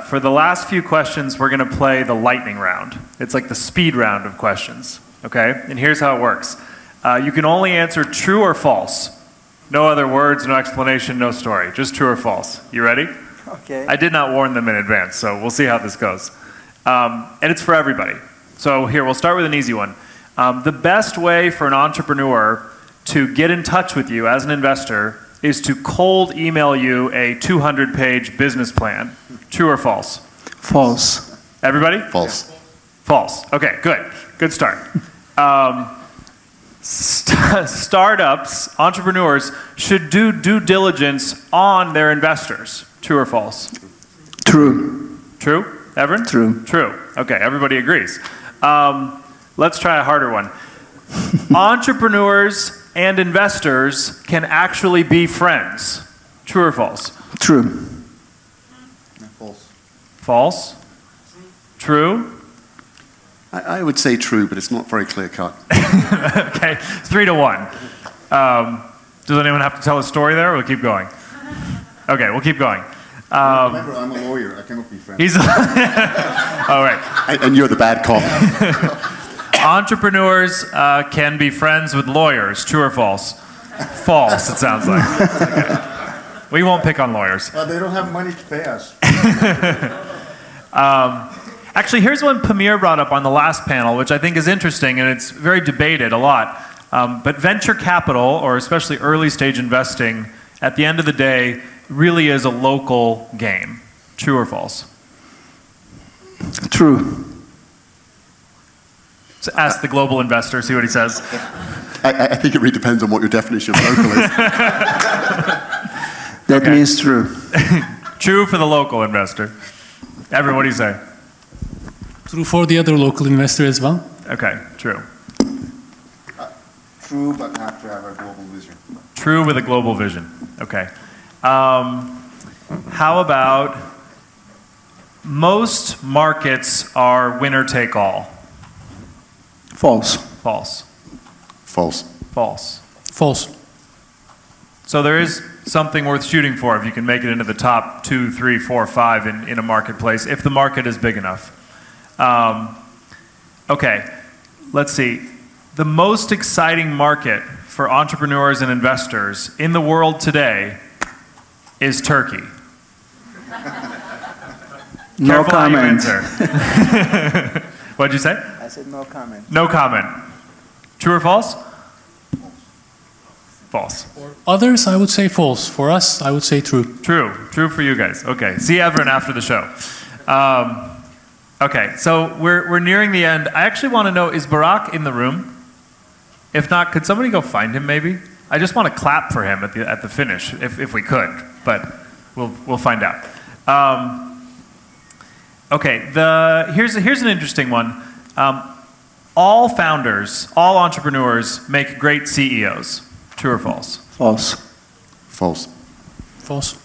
for the last few questions, we're going to play the lightning round. It's like the speed round of questions, okay? And here's how it works. You can only answer true or false. No other words, no explanation, no story. Just true or false. You ready? Okay. I did not warn them in advance, so we'll see how this goes. And it's for everybody. So here, we'll start with an easy one. The best way for an entrepreneur to get in touch with you as an investor is to cold email you a 200-page business plan. True or false? False. Everybody? False. False. Okay, good. Good start. Startups, entrepreneurs, should do due diligence on their investors. True or false? True. True? Everin? True. True. Okay, everybody agrees. Let's try a harder one. Entrepreneurs and investors can actually be friends. True or false? True. False. False? True? I would say true, but it's not very clear-cut. Okay, 3-1. Does anyone have to tell a story there, or we'll keep going? Okay, we'll keep going. Remember, I'm a lawyer. I cannot be friends. He's all right. And you're the bad cop. Entrepreneurs can be friends with lawyers. True or false? False, it sounds like. Okay. We won't pick on lawyers. Well, they don't have money to pay us. Actually, here's one Pamir brought up on the last panel, which I think is interesting, and it's very debated a lot. But venture capital, or especially early stage investing, at the end of the day, really is a local game. True or false? True. So ask the global investor, see what he says. I think it really depends on what your definition of local is. That means true. True for the local investor. Everyone, what do you say? True for the other local investor as well. Okay, true. True, but have to have a global vision. True with a global vision. Okay. How about most markets are winner take all? False. False. False. False. False. So there is something worth shooting for if you can make it into the top 2, 3, 4, 5 in a marketplace, if the market is big enough. Okay, let's see. The most exciting market for entrepreneurs and investors in the world today is Turkey. No Careful how you comment. answer. What'd you say? I said no comment. No comment. True or false? False. For others, I would say false. For us, I would say true. True. True for you guys. Okay. See Everin after the show. Okay. So we're nearing the end. I actually want to know, is Barak in the room? If not, could somebody go find him maybe? I just want to clap for him at the finish, if we could, but we'll find out. Okay. Here's an interesting one. All founders, all entrepreneurs make great CEOs. True or false? False. False. False.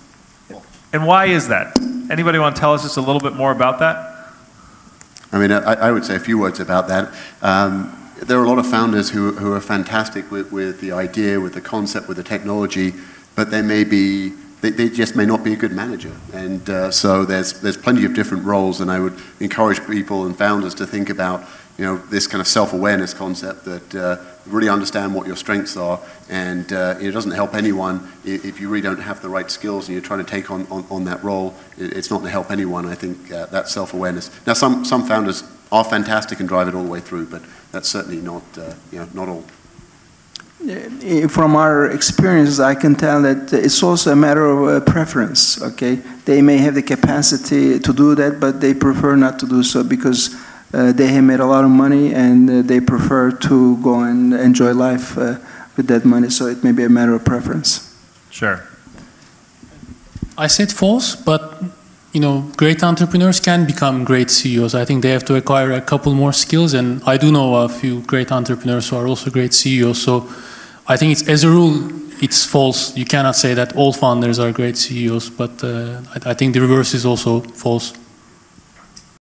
And why is that? Anybody want to tell us just a little bit more about that? I mean, I would say a few words about that. There are a lot of founders who are fantastic with the idea, with the concept, with the technology, but they just may not be a good manager. And so there's plenty of different roles, and I would encourage people and founders to think about, this kind of self-awareness concept, that really understand what your strengths are, and it doesn't help anyone if you really don't have the right skills and you're trying to take on that role. It's not going to help anyone. I think that self-awareness. Now, some founders are fantastic and drive it all the way through, but that's certainly not not all. From our experience, I can tell that it's also a matter of preference. Okay, they may have the capacity to do that, but they prefer not to do so because they have made a lot of money and they prefer to go and enjoy life with that money. So it may be a matter of preference. Sure. I said false, but great entrepreneurs can become great CEOs. I think they have to acquire a couple more skills, and I do know a few great entrepreneurs who are also great CEOs. So I think as a rule, it's false. You cannot say that all founders are great CEOs, but I think the reverse is also false.